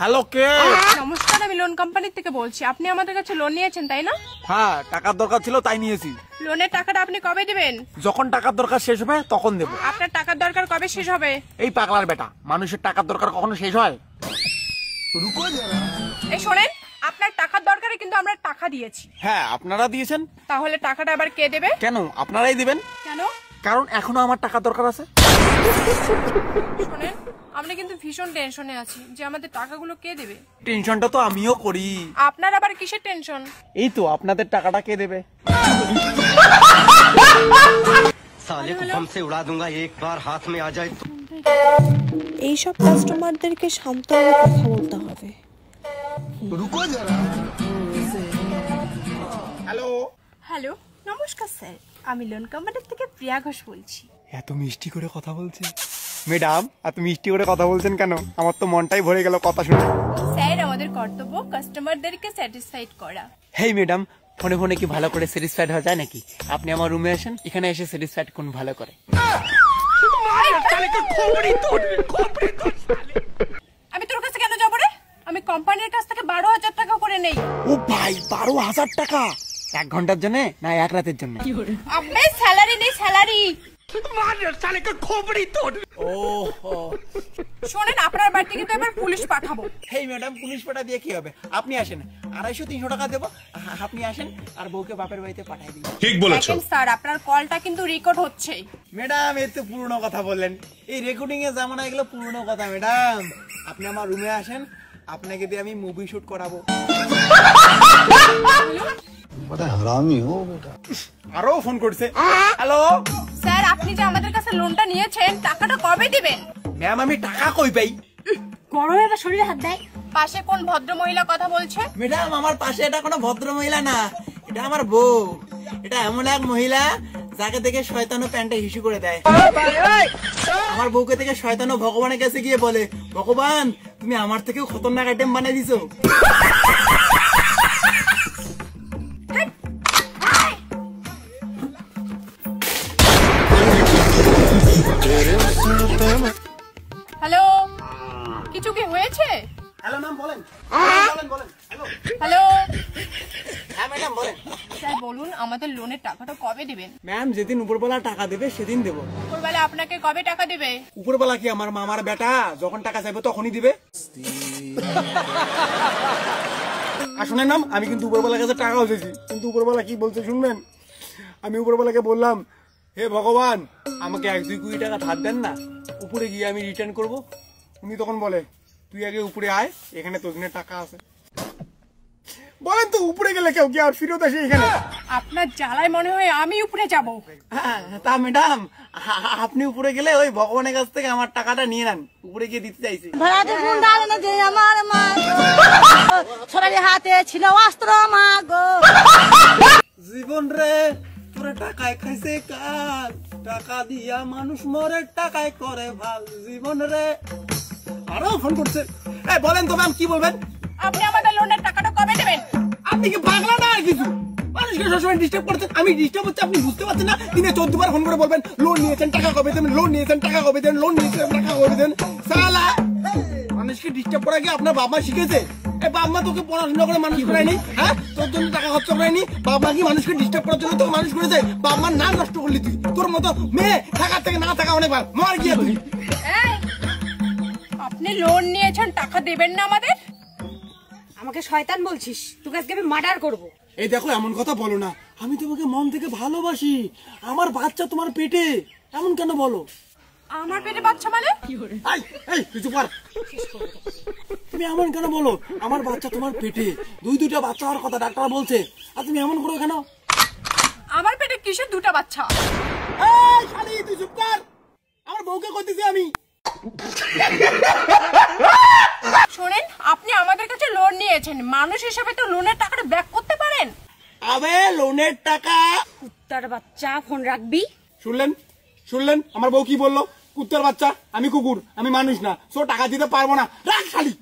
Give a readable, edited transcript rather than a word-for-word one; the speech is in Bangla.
হ্যালো কে? নমস্কার, আমি লোন কোম্পানি থেকে বলছি। আপনি আমাদের কাছে লোন নিয়েছেন তাই না? হ্যাঁ, টাকার দরকার ছিল তাই নিয়েছি। লোনের টাকাটা আপনি কবে দিবেন? যখন টাকার দরকার শেষ হবে তখন দেবো। আপনার টাকার দরকার কবে শেষ হবে? এই পাগলার বেটা, মানুষের টাকার দরকার কখনো শেষ হয়? এই শোনেন, আপনার টাকার দরকারে কিন্তু আমরা টাকা দিয়েছি। হ্যাঁ, আপনারা দিয়েছেন। তাহলে টাকাটা আবার কে দেবে? কেন আপনারাই দিবেন? কেন? কারণ এখনো আমার টাকার দরকার আছে। শোনেন, আমরা কিন্তু ভীষণ টেনশনে আছি যে আমাদের টাকাগুলো কে দেবে। টেনশনটা তো আমিও করি। আপনার আবার কিসের টেনশন? এই তো আপনাদের টাকাটা কে দেবে। साले को बम से उड़ा दूंगा एक बार हाथ में आ जाए तो। এইসব কাস্টমারদেরকে শান্তভাবে কথা বলতে হবে। হ্যালো হ্যালো, নমস্কার স্যার, আমি লোন কোম্পানি থেকে প্রিয়া ঘোষ বলছি। এত মিষ্টি করে কথা বলছে ম্যাডাম। এত মিষ্টি করে কথা বলছেন কেন? আমার তো মনটাই ভরে গেল কথা শুনে। স্যার, আমাদের কর্তব্য কাস্টমারদেরকে স্যাটিসফাইড করা। হেই ম্যাডাম, ফোনে ফোনে কি ভালো করে স্যাটিসফাইড হওয়া যায় নাকি? আপনি আমার রুমে আসেন, এখানে এসে স্যাটিসফাইড কোন ভালো করে। আমি তোর কাছে কেন যাবো রে? আমি কোম্পানির কাছ থেকে 12,000 টাকা করে নেই। ও ভাই, 12,000 টাকা 1 ঘন্টার জন্য না 1 রাতের জন্য? আবে স্যালারি নেই, স্যালারি। শোনেন, আপনার বাড়িতে কিন্তু এবার পুলিশ পাঠাবো। হেই ম্যাডাম, পুলিশ পাঠা দিয়ে কি হবে? আপনি আসেন, 250-300 টাকা দেবো। আপনি আসেন আর বউকে বাপের বাড়িতে পাঠাই দিন। ঠিক বলেছো দেখেন স্যার, আপনার কলটা কিন্তু রেকর্ড হচ্ছে। ম্যাডাম, এই তো পুরনো কথা বললেন। এই রেকর্ডিং এর জামানা এগুলো পুরনো কথা ম্যাডাম। আপনি আমার রুমে আসেন, আপনাকে দিয়ে আমি মুভি শুট করাবো। আরো ফোন করছে। হ্যালো স্যার, আপনি যে আমাদের কাছে লোনটা নিয়েছেন, টাকাটা কবে দিবেন? ম্যাম, আমি টাকা কই পাই? গরমে বা শরীরে হাত দেয়। পাশে কোন ভদ্র মহিলা কথা বলছে? ম্যাডাম, আমার পাশে এটা কোনো ভদ্র মহিলা না, এটা আমার বউ। এটা এমন এক মহিলা যাকে দেখে শয়তানও প্যান্টে হিসু করে দেয়। আমার বউকে থেকে শয়তানও ভগবানের কাছে গিয়ে বলে, ভগবান তুমি আমার থেকেও খতরনাক আইটেম বানিয়ে দিছো। হ্যালো, কিছু কি হয়েছে? হ্যালো ম্যাম, বলেন। বলেন। হ্যালো হ্যালো হ্যাঁ ম্যাডাম, বলেন। স্যার বলুন, আমাদের লোনের টাকাটা কবে দিবেন? ম্যাম, যেদিন উপরবেলা টাকা দেবে সেদিন দেবো। উপরবেলা আপনাকে কবে টাকা দিবে? উপরবেলা কি আমার মামার বেটা? যখন টাকা চাইবে তখনই দিবে। আর শুনেন ম্যাম, আমি কিন্তু উপরবেলার কাছে টাকা উঠেছি, কিন্তু উপরবেলা কি বলছে শুনবেন? আমি উপরবেলাকে বললাম, হে ভগবান আমাকে 1-2 কোটি টাকা ধার দেন না, উপরে গিয়ে আমি রিটার্ন করব। উনি তখন বলে, তুই আগে উপরে আয়, এখানে তোর জন্য টাকা আছে। বলেন তো, উপরে গেলে কেউ কি আর ফিরত আসে এখানে? আপনার জ্বালায় মনে হয় আমি উপরে যাব। হ্যাঁ, তা ম্যাডাম, আপনি উপরে গেলে ওই ভগবানের কাছ থেকে আমার টাকাটা নিয়ে নেন। উপরে গিয়ে দিতে চাইছি। হাতে ছিল অস্ত্র মাগো। জীবন রে তোরা টাকায় খাইছে কাল, টাকা দিয়া মানুষ মরে, টাকায় করে ভাল। জীবন রে। আরো ফোন করছে। বলেন তো ম্যাম, কি বলবেন? আপনি আমাদের লোনের টাকাটা কবে দেবেন? আপনি কি পাগলা না আর কিছু? মানুষকে সবসময় ডিস্টার্ব করছেন। আমি ডিস্টার্ব হচ্ছে, আপনি বুঝতে পারছেন না? দিনে 14 বার ফোন করে বলবেন, লোন নিয়েছেন টাকা কবে দেবেন, লোন নিয়েছেন টাকা কবে দেন, লোন নিয়েছেন টাকা কবে দেন। সালা, মানুষকে ডিস্টার্ব করা কি আপনার বাবা শিখেছে? বাবা তোকে পড়াশোনা করে মানুষ করায়নি? হ্যাঁ, তোর জন্য টাকা খরচ করায়নি? বাবা কি মানুষকে ডিস্টার্ব করার জন্য তোকে মানুষ করেছে? বাবার নাম নষ্ট করলি তুই। তোর মতো মেয়ে থাকার থেকে না থাকা অনেক ভালো। মার গিয়ে তুই। আপনি লোন নিয়েছেন, টাকা দেবেন না আমাদের? আমাকে শয়তান বলছিস? তোকে আজকে আমি মার্ডার করবো। এই দেখো, এমন কথা বলো না। আমি তোমাকে মন থেকে ভালোবাসি। আমার বাচ্চা তোমার পেটে, এমন কেন বলো? আমার পেটে বাচ্চা মানে? তুই চুপ কর। তুমি এমন কেন বলো? আমার বাচ্চা তোমার পেটে, 2টা বাচ্চা হওয়ার কথা ডাক্তার বলছে, আর তুমি এমন করো কেন? আমার পেটে কিসের 2টা বাচ্চা? শালি তুই চুপ কর। আমার বউকে কইতেছি আমি। শোনেন, আপনি আমাদের কাছে লোন নিয়েছেন, মানুষ হিসেবে তো লোনের টাকাটা ব্যাক করতে পারেন। আবে লোনের টাকা। কুত্তার বাচ্চা, ফোন রাখবি। শুনলেন আমার বউ কি বললো? কুত্তার বাচ্চা। আমি কুকুর, আমি মানুষ না, সো টাকা দিতে পারবো না। রাখ শালি।